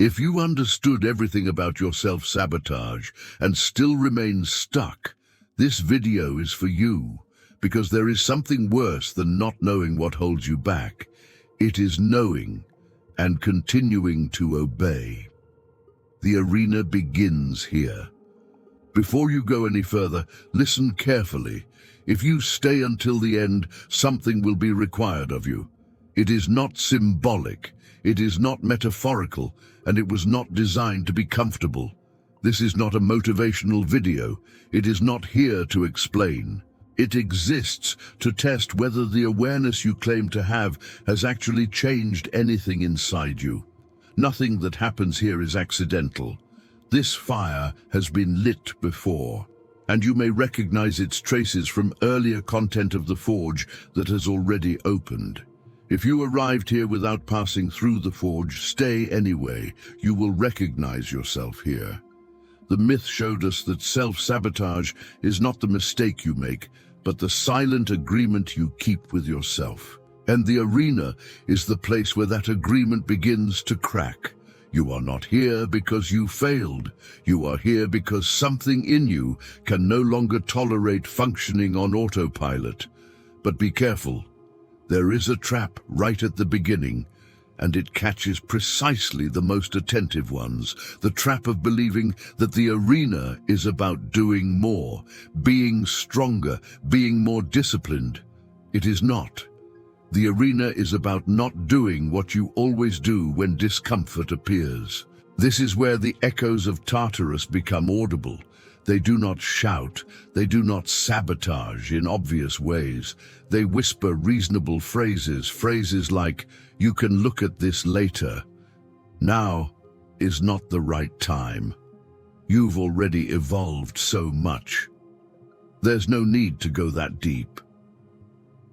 If you understood everything about your self-sabotage and still remain stuck, this video is for you, because there is something worse than not knowing what holds you back. It is knowing and continuing to obey. The arena begins here. Before you go any further, listen carefully. If you stay until the end, something will be required of you. It is not symbolic, it is not metaphorical, and it was not designed to be comfortable. This is not a motivational video. It is not here to explain. It exists to test whether the awareness you claim to have has actually changed anything inside you. Nothing that happens here is accidental. This fire has been lit before, and you may recognize its traces from earlier content of the forge that has already opened. If you arrived here without passing through the forge, stay anyway. You will recognize yourself here. The myth showed us that self-sabotage is not the mistake you make, but the silent agreement you keep with yourself. And the arena is the place where that agreement begins to crack. You are not here because you failed. You are here because something in you can no longer tolerate functioning on autopilot. But be careful. There is a trap right at the beginning, and it catches precisely the most attentive ones. The trap of believing that the arena is about doing more, being stronger, being more disciplined. It is not. The arena is about not doing what you always do when discomfort appears. This is where the echoes of Tartarus become audible. They do not shout, they do not sabotage in obvious ways. They whisper reasonable phrases like, "You can look at this later. Now is not the right time. You've already evolved so much. There's no need to go that deep."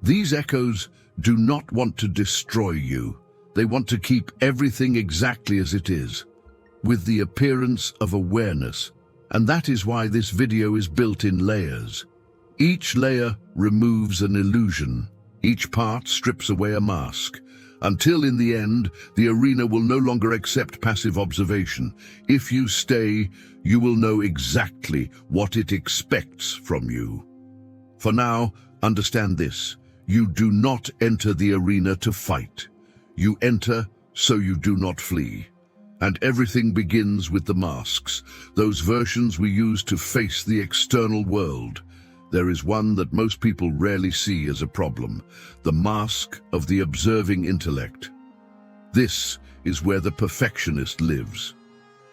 These echoes do not want to destroy you. They want to keep everything exactly as it is, with the appearance of awareness. And that is why this video is built in layers. Each layer removes an illusion. Each part strips away a mask, until in the end, the arena will no longer accept passive observation. If you stay, you will know exactly what it expects from you. For now, understand this. You do not enter the arena to fight. You enter so you do not flee. And everything begins with the masks, those versions we use to face the external world. There is one that most people rarely see as a problem, the mask of the observing intellect. This is where the perfectionist lives,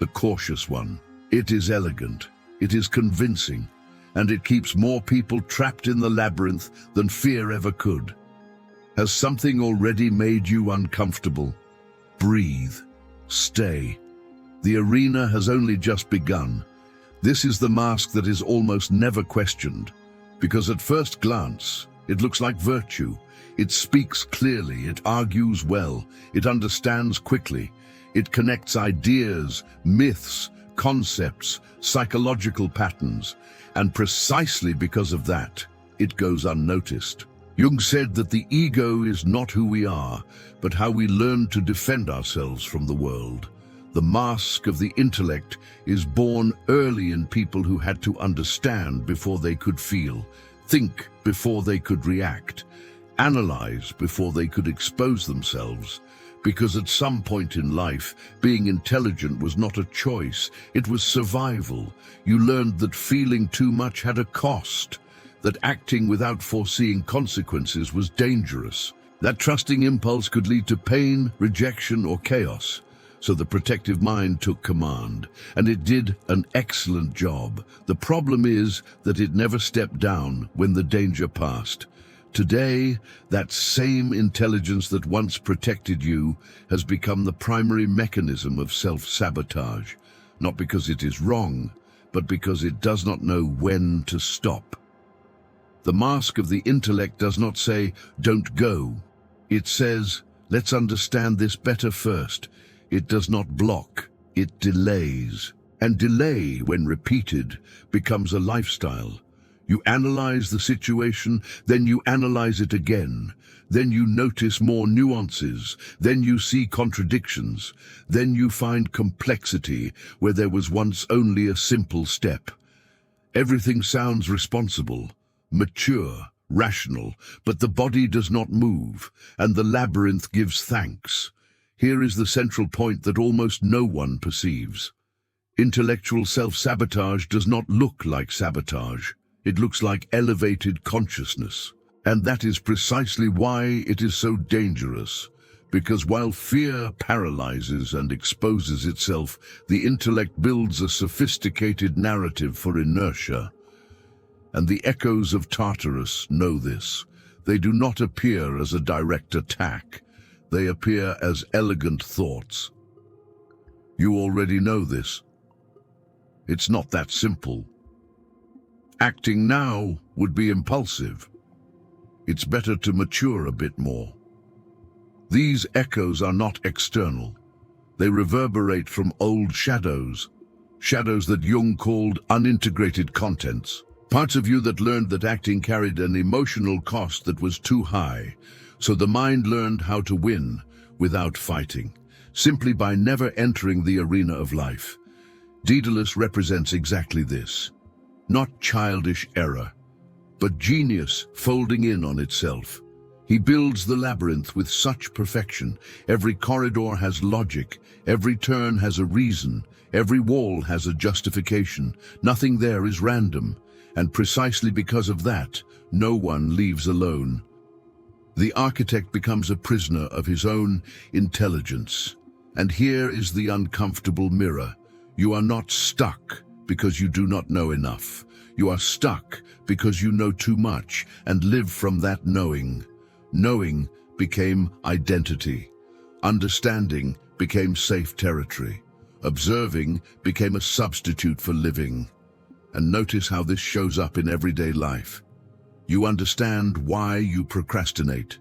the cautious one. It is elegant, it is convincing, and it keeps more people trapped in the labyrinth than fear ever could. Has something already made you uncomfortable? Breathe. Stay. The arena has only just begun. This is the mask that is almost never questioned, because at first glance, it looks like virtue. It speaks clearly, it argues well, it understands quickly, it connects ideas, myths, concepts, psychological patterns, and precisely because of that, it goes unnoticed. Jung said that the ego is not who we are, but how we learn to defend ourselves from the world. The mask of the intellect is born early in people who had to understand before they could feel, think before they could react, analyze before they could expose themselves. Because at some point in life, being intelligent was not a choice, it was survival. You learned that feeling too much had a cost, that acting without foreseeing consequences was dangerous, that trusting impulse could lead to pain, rejection, or chaos. So the protective mind took command, and it did an excellent job. The problem is that it never stepped down when the danger passed. Today, that same intelligence that once protected you has become the primary mechanism of self-sabotage, not because it is wrong, but because it does not know when to stop. The mask of the intellect does not say, "Don't go." It says, "Let's understand this better first." It does not block, it delays. And delay, when repeated, becomes a lifestyle. You analyze the situation, then you analyze it again. Then you notice more nuances, then you see contradictions, then you find complexity where there was once only a simple step. Everything sounds responsible, mature, rational, but the body does not move, and the labyrinth gives thanks. Here is the central point that almost no one perceives. Intellectual self-sabotage does not look like sabotage. It looks like elevated consciousness. And that is precisely why it is so dangerous. Because while fear paralyzes and exposes itself, the intellect builds a sophisticated narrative for inertia. And the echoes of Tartarus know this. They do not appear as a direct attack. They appear as elegant thoughts. You already know this. It's not that simple. Acting now would be impulsive. It's better to mature a bit more. These echoes are not external. They reverberate from old shadows, shadows that Jung called unintegrated contents. Parts of you that learned that acting carried an emotional cost that was too high, so the mind learned how to win without fighting, simply by never entering the arena of life. Daedalus represents exactly this. Not childish error, but genius folding in on itself. He builds the labyrinth with such perfection. Every corridor has logic, every turn has a reason, every wall has a justification. Nothing there is random, and precisely because of that, no one leaves alone. The architect becomes a prisoner of his own intelligence. And here is the uncomfortable mirror. You are not stuck because you do not know enough. You are stuck because you know too much and live from that knowing. Knowing became identity. Understanding became safe territory. Observing became a substitute for living. And notice how this shows up in everyday life. You understand why you procrastinate.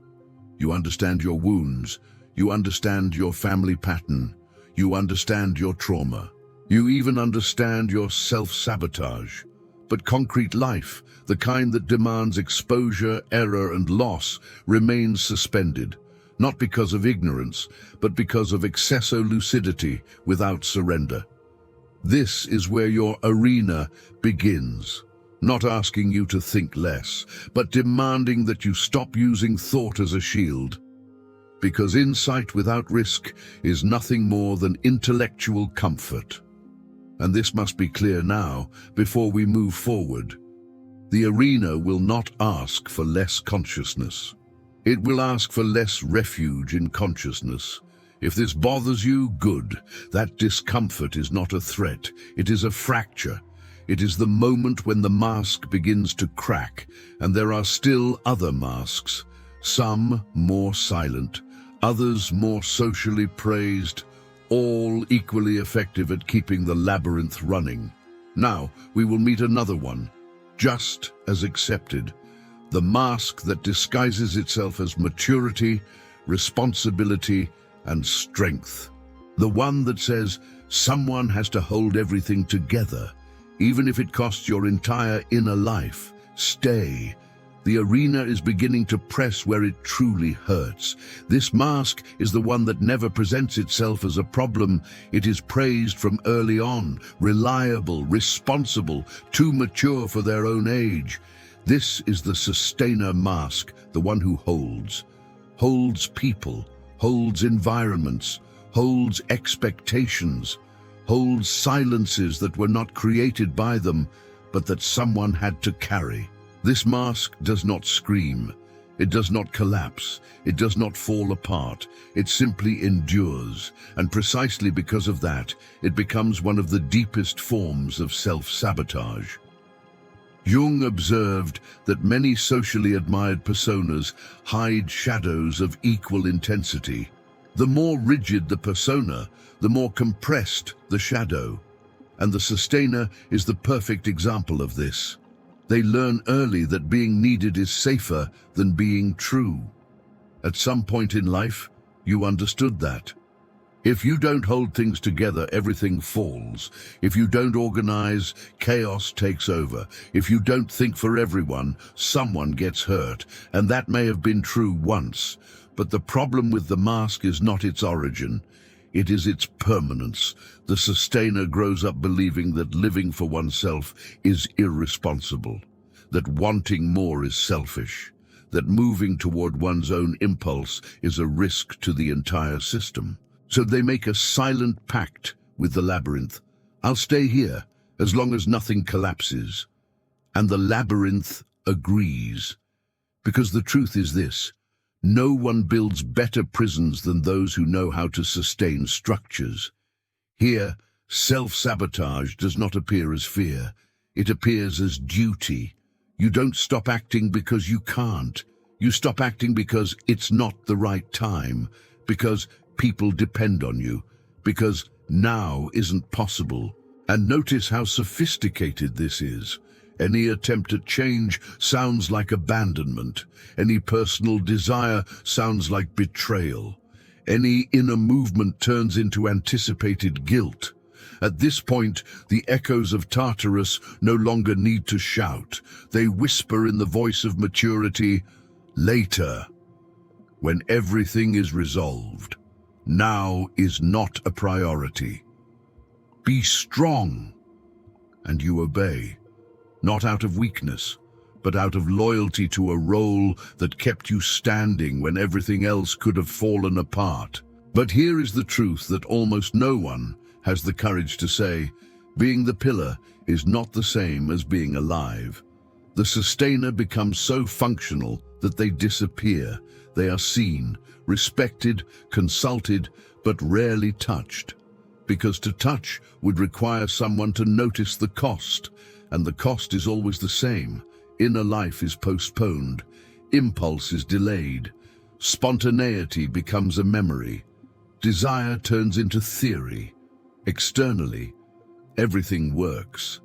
You understand your wounds. You understand your family pattern. You understand your trauma. You even understand your self-sabotage. But concrete life, the kind that demands exposure, error, and loss, remains suspended, not because of ignorance, but because of excessive-lucidity without surrender. This is where your arena begins, not asking you to think less, but demanding that you stop using thought as a shield. Because insight without risk is nothing more than intellectual comfort. And this must be clear now, before we move forward. The arena will not ask for less consciousness. It will ask for less refuge in consciousness. If this bothers you, good. That discomfort is not a threat. It is a fracture. It is the moment when the mask begins to crack, and there are still other masks, some more silent, others more socially praised, all equally effective at keeping the labyrinth running. Now, we will meet another one, just as accepted, the mask that disguises itself as maturity, responsibility, and strength. The one that says, someone has to hold everything together, even if it costs your entire inner life. Stay. The arena is beginning to press where it truly hurts. This mask is the one that never presents itself as a problem. It is praised from early on, reliable, responsible, too mature for their own age. This is the sustainer mask, the one who holds people, holds environments, holds expectations, holds silences that were not created by them, but that someone had to carry. This mask does not scream, it does not collapse, it does not fall apart, it simply endures, and precisely because of that, it becomes one of the deepest forms of self-sabotage. Jung observed that many socially admired personas hide shadows of equal intensity. The more rigid the persona, the more compressed the shadow, and the sustainer is the perfect example of this. They learn early that being needed is safer than being true. At some point in life, you understood that. If you don't hold things together, everything falls. If you don't organize, chaos takes over. If you don't think for everyone, someone gets hurt. And that may have been true once. But the problem with the mask is not its origin. It is its permanence. The sustainer grows up believing that living for oneself is irresponsible, that wanting more is selfish, that moving toward one's own impulse is a risk to the entire system. So they make a silent pact with the labyrinth. I'll stay here as long as nothing collapses. And the labyrinth agrees. Because the truth is this: no one builds better prisons than those who know how to sustain structures. Here, self-sabotage does not appear as fear. It appears as duty. You don't stop acting because you can't. You stop acting because it's not the right time, because people depend on you, because now isn't possible. And notice how sophisticated this is. Any attempt at change sounds like abandonment. Any personal desire sounds like betrayal. Any inner movement turns into anticipated guilt. At this point, the echoes of Tartarus no longer need to shout. They whisper in the voice of maturity, later, when everything is resolved. Now is not a priority. Be strong, and you obey. Not out of weakness, but out of loyalty to a role that kept you standing when everything else could have fallen apart. But here is the truth that almost no one has the courage to say: being the pillar is not the same as being alive. The sustainer becomes so functional that they disappear. They are seen, respected, consulted, but rarely touched. Because to touch would require someone to notice the cost. And the cost is always the same. Inner life is postponed. Impulse is delayed. Spontaneity becomes a memory. Desire turns into theory. Externally, everything works.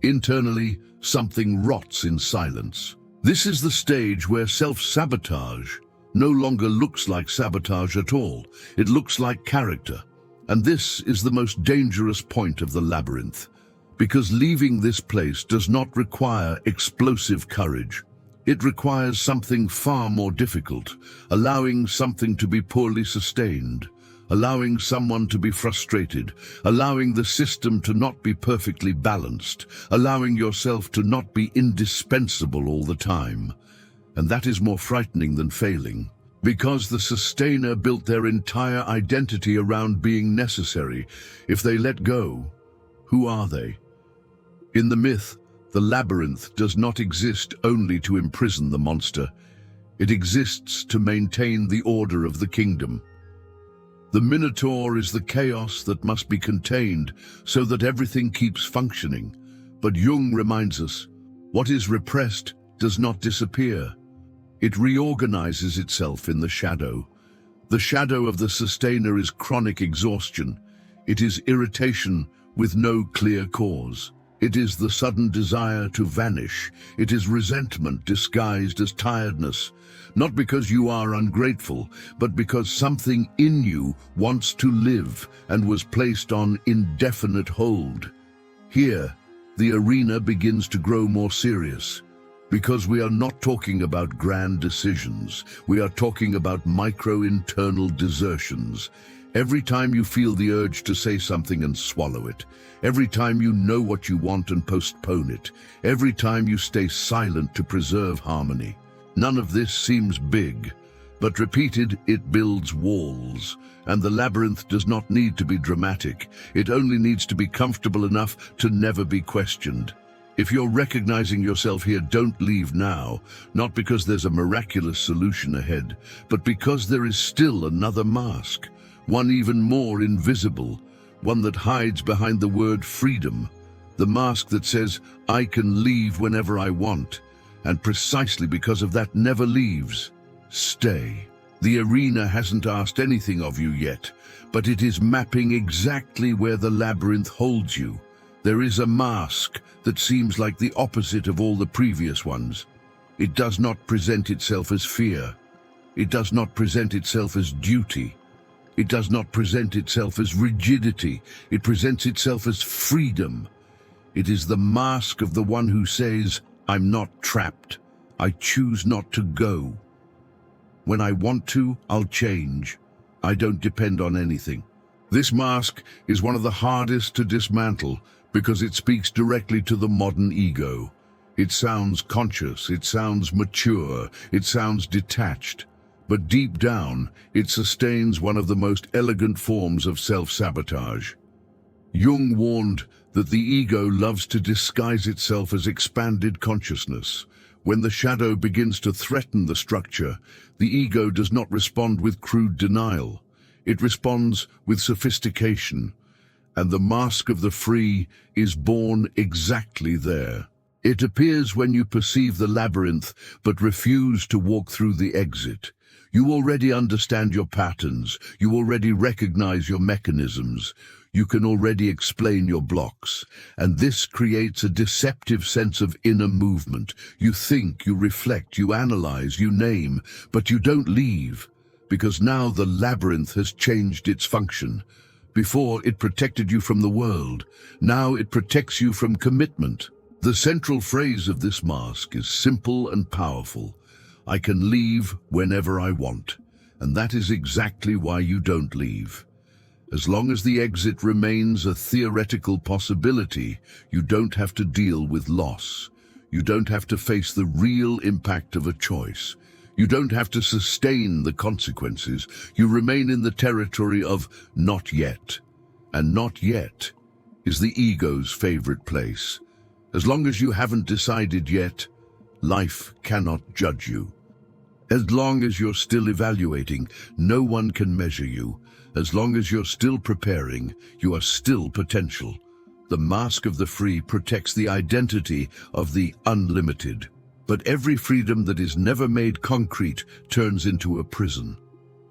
Internally, something rots in silence. This is the stage where self-sabotage no longer looks like sabotage at all. It looks like character. And this is the most dangerous point of the labyrinth. Because leaving this place does not require explosive courage. It requires something far more difficult, allowing something to be poorly sustained, allowing someone to be frustrated, allowing the system to not be perfectly balanced, allowing yourself to not be indispensable all the time. And that is more frightening than failing. Because the sustainer built their entire identity around being necessary. If they let go, who are they? In the myth, the labyrinth does not exist only to imprison the monster. It exists to maintain the order of the kingdom. The Minotaur is the chaos that must be contained so that everything keeps functioning. But Jung reminds us, what is repressed does not disappear. It reorganizes itself in the shadow. The shadow of the sustainer is chronic exhaustion. It is irritation with no clear cause. It is the sudden desire to vanish. It is resentment disguised as tiredness. Not because you are ungrateful, but because something in you wants to live and was placed on indefinite hold. Here, the arena begins to grow more serious. Because we are not talking about grand decisions. We are talking about micro-internal desertions. Every time you feel the urge to say something and swallow it. Every time you know what you want and postpone it. Every time you stay silent to preserve harmony. None of this seems big, but repeated, it builds walls. And the labyrinth does not need to be dramatic. It only needs to be comfortable enough to never be questioned. If you're recognizing yourself here, don't leave now. Not because there's a miraculous solution ahead, but because there is still another mask. One even more invisible, one that hides behind the word freedom, the mask that says, I can leave whenever I want, and precisely because of that never leaves. Stay. The arena hasn't asked anything of you yet, but it is mapping exactly where the labyrinth holds you. There is a mask that seems like the opposite of all the previous ones. It does not present itself as fear. It does not present itself as duty. It does not present itself as rigidity. It presents itself as freedom. It is the mask of the one who says, I'm not trapped. I choose not to go. When I want to, I'll change. I don't depend on anything. This mask is one of the hardest to dismantle because it speaks directly to the modern ego. It sounds conscious, it sounds mature, it sounds detached. But deep down, it sustains one of the most elegant forms of self-sabotage. Jung warned that the ego loves to disguise itself as expanded consciousness. When the shadow begins to threaten the structure, the ego does not respond with crude denial. It responds with sophistication, and the mask of the free is born exactly there. It appears when you perceive the labyrinth but refuse to walk through the exit. You already understand your patterns. You already recognize your mechanisms. You can already explain your blocks. And this creates a deceptive sense of inner movement. You think, you reflect, you analyze, you name, but you don't leave, because now the labyrinth has changed its function. Before, it protected you from the world. Now it protects you from commitment. The central phrase of this mask is simple and powerful. I can leave whenever I want, and that is exactly why you don't leave. As long as the exit remains a theoretical possibility, you don't have to deal with loss. You don't have to face the real impact of a choice. You don't have to sustain the consequences. You remain in the territory of not yet. And not yet is the ego's favorite place. As long as you haven't decided yet, life cannot judge you. As long as you're still evaluating, no one can measure you. As long as you're still preparing, you are still potential. The mask of the free protects the identity of the unlimited. But every freedom that is never made concrete turns into a prison.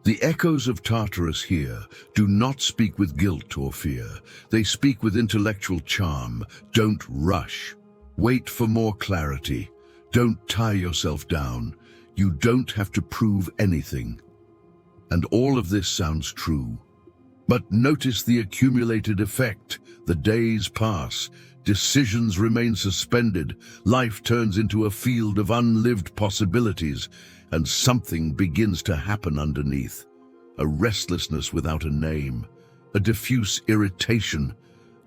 The echoes of Tartarus here do not speak with guilt or fear. They speak with intellectual charm. Don't rush. Wait for more clarity. Don't tie yourself down. You don't have to prove anything. And all of this sounds true. But notice the accumulated effect. The days pass. Decisions remain suspended. Life turns into a field of unlived possibilities, and something begins to happen underneath. A restlessness without a name. A diffuse irritation.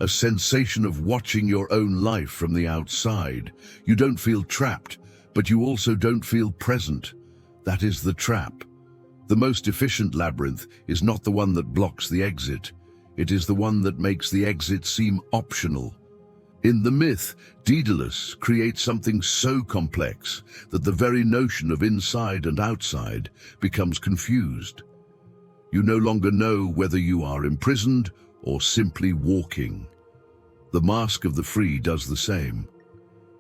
A sensation of watching your own life from the outside. You don't feel trapped, but you also don't feel present. That is the trap. The most efficient labyrinth is not the one that blocks the exit. It is the one that makes the exit seem optional. In the myth, Daedalus creates something so complex that the very notion of inside and outside becomes confused. You no longer know whether you are imprisoned or simply walking. The mask of the free does the same.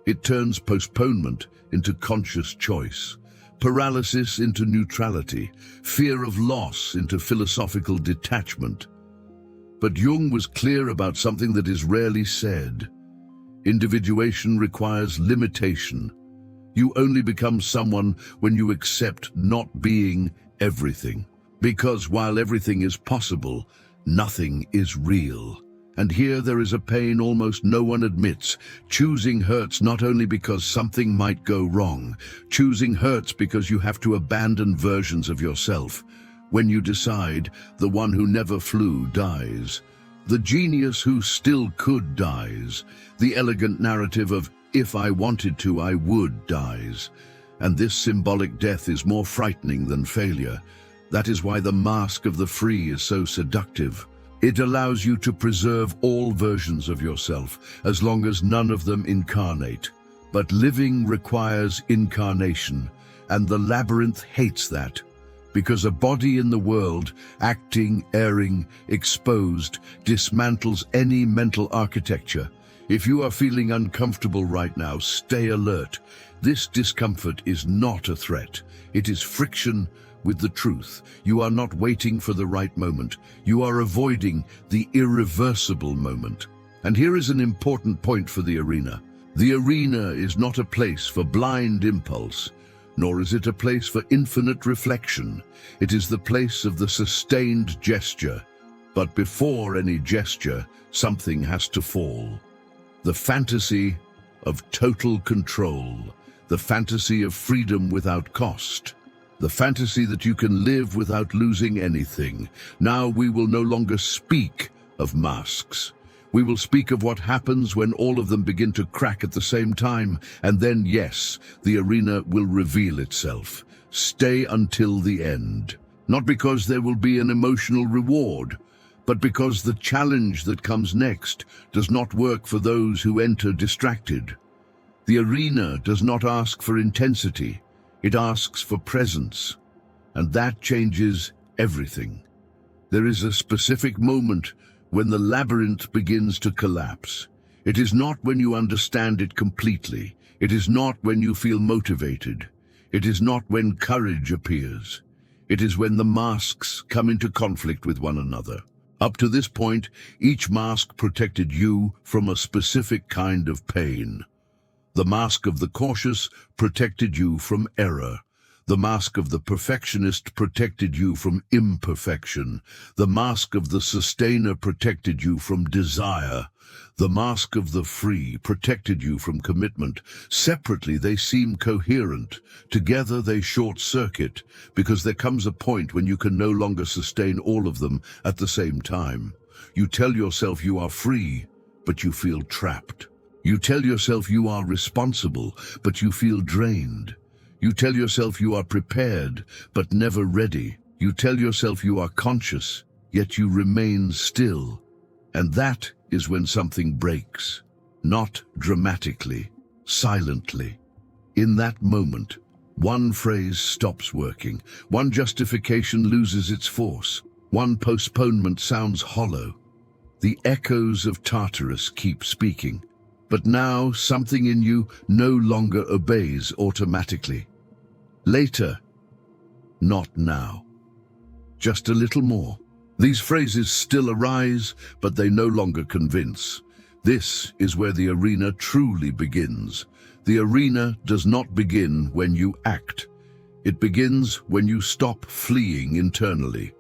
It turns postponement into conscious choice, paralysis into neutrality, fear of loss into philosophical detachment. But Jung was clear about something that is rarely said. Individuation requires limitation. You only become someone when you accept not being everything. Because while everything is possible, nothing is real. And here there is a pain almost no one admits. Choosing hurts not only because something might go wrong. Choosing hurts because you have to abandon versions of yourself. When you decide, the one who never flew dies. The genius who still could dies. The elegant narrative of, if I wanted to, I would dies. And this symbolic death is more frightening than failure. That is why the mask of the free is so seductive. It allows you to preserve all versions of yourself, as long as none of them incarnate. But living requires incarnation, and the labyrinth hates that. Because a body in the world, acting, erring, exposed, dismantles any mental architecture. If you are feeling uncomfortable right now, stay alert. This discomfort is not a threat. It is friction with the truth. You are not waiting for the right moment. You are avoiding the irreversible moment. And here is an important point for the arena. The arena is not a place for blind impulse. nor is it a place for infinite reflection. It is the place of the sustained gesture. But before any gesture, something has to fall. The fantasy of total control, the fantasy of freedom without cost, the fantasy that you can live without losing anything. Now we will no longer speak of masks. We will speak of what happens when all of them begin to crack at the same time, and then, yes, the arena will reveal itself. Stay until the end. Not because there will be an emotional reward, but because the challenge that comes next does not work for those who enter distracted. The arena does not ask for intensity, it asks for presence, and that changes everything. There is a specific moment when the labyrinth begins to collapse. It is not when you understand it completely. It is not when you feel motivated. It is not when courage appears. It is when the masks come into conflict with one another. Up to this point, each mask protected you from a specific kind of pain. The mask of the cautious protected you from error. The mask of the perfectionist protected you from imperfection. The mask of the sustainer protected you from desire. The mask of the free protected you from commitment. Separately, they seem coherent. Together, they short-circuit, because there comes a point when you can no longer sustain all of them at the same time. You tell yourself you are free, but you feel trapped. You tell yourself you are responsible, but you feel drained. You tell yourself you are prepared, but never ready. You tell yourself you are conscious, yet you remain still. And that is when something breaks. Not dramatically, silently. In that moment, one phrase stops working. One justification loses its force. One postponement sounds hollow. The echoes of Tartarus keep speaking. But now something in you no longer obeys automatically. Later, not now. Just a little more. These phrases still arise, but they no longer convince. This is where the arena truly begins. The arena does not begin when you act. It begins when you stop fleeing internally.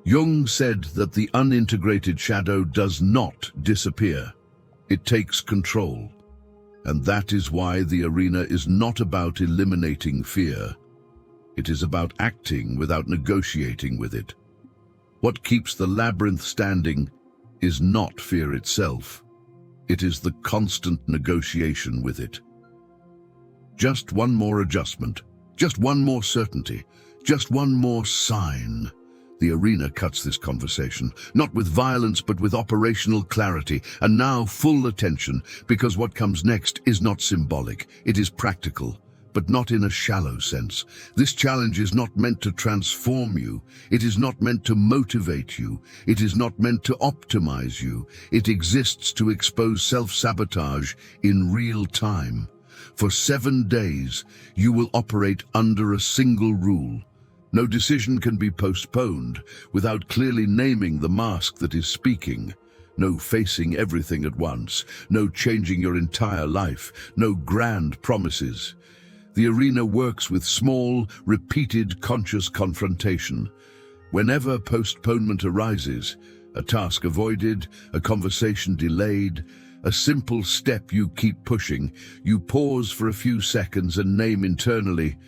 Jung said that the unintegrated shadow does not disappear. It takes control. And that is why the arena is not about eliminating fear. It is about acting without negotiating with it. What keeps the labyrinth standing is not fear itself. It is the constant negotiation with it. Just one more adjustment, just one more certainty, just one more sign. The arena cuts this conversation, not with violence but with operational clarity, and now full attention, because what comes next is not symbolic, it is practical. But not in a shallow sense. This challenge is not meant to transform you. It is not meant to motivate you. It is not meant to optimize you. It exists to expose self-sabotage in real time. For 7 days, you will operate under a single rule. No decision can be postponed without clearly naming the mask that is speaking. No facing everything at once. No changing your entire life. No grand promises. The arena works with small, repeated, conscious confrontation. Whenever postponement arises, a task avoided, a conversation delayed, a simple step you keep pushing, you pause for a few seconds and name internally,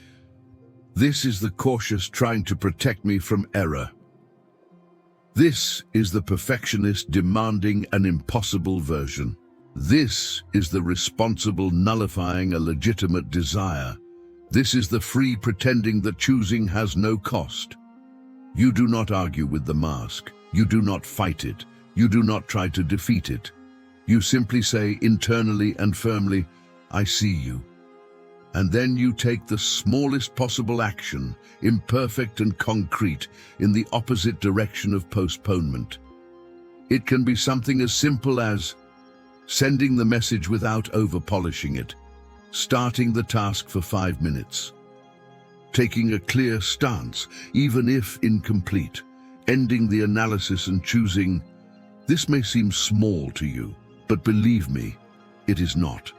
"This is the cautious trying to protect me from error. This is the perfectionist demanding an impossible version. This is the responsible nullifying a legitimate desire. This is the free pretending that choosing has no cost." You do not argue with the mask. You do not fight it. You do not try to defeat it. You simply say internally and firmly, "I see you." And then you take the smallest possible action, imperfect and concrete, in the opposite direction of postponement. It can be something as simple as sending the message without over-polishing it, starting the task for 5 minutes, taking a clear stance, even if incomplete, ending the analysis and choosing. This may seem small to you, but believe me, it is not.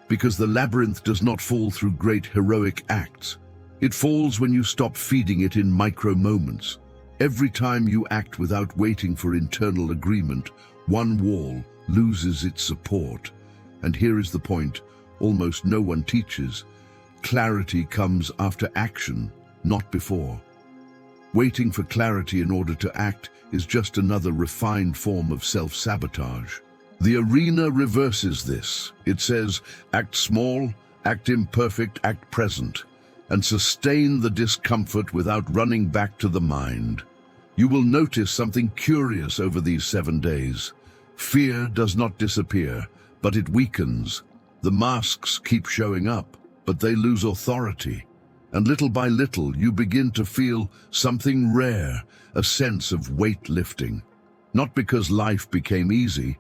Because the labyrinth does not fall through great heroic acts. It falls when you stop feeding it in micro moments. Every time you act without waiting for internal agreement, one wall loses its support. And here is the point almost no one teaches. Clarity comes after action, not before. Waiting for clarity in order to act is just another refined form of self-sabotage. The arena reverses this. It says, act small, act imperfect, act present, and sustain the discomfort without running back to the mind. You will notice something curious over these 7 days. Fear does not disappear, but it weakens. The masks keep showing up, but they lose authority. And little by little, you begin to feel something rare, a sense of weight lifting. Not because life became easy,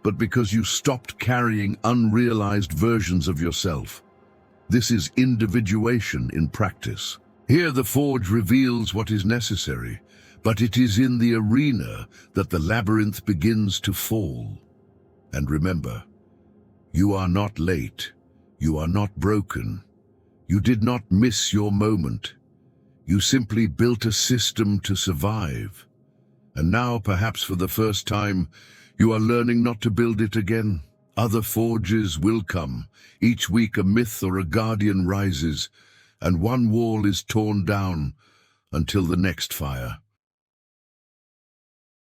but because you stopped carrying unrealized versions of yourself. This is individuation in practice. Here the forge reveals what is necessary, but it is in the arena that the labyrinth begins to fall. And remember, you are not late. You are not broken. You did not miss your moment. You simply built a system to survive. And now, perhaps for the first time, you are learning not to build it again. Other forges will come. Each week a myth or a guardian rises, and one wall is torn down until the next fire.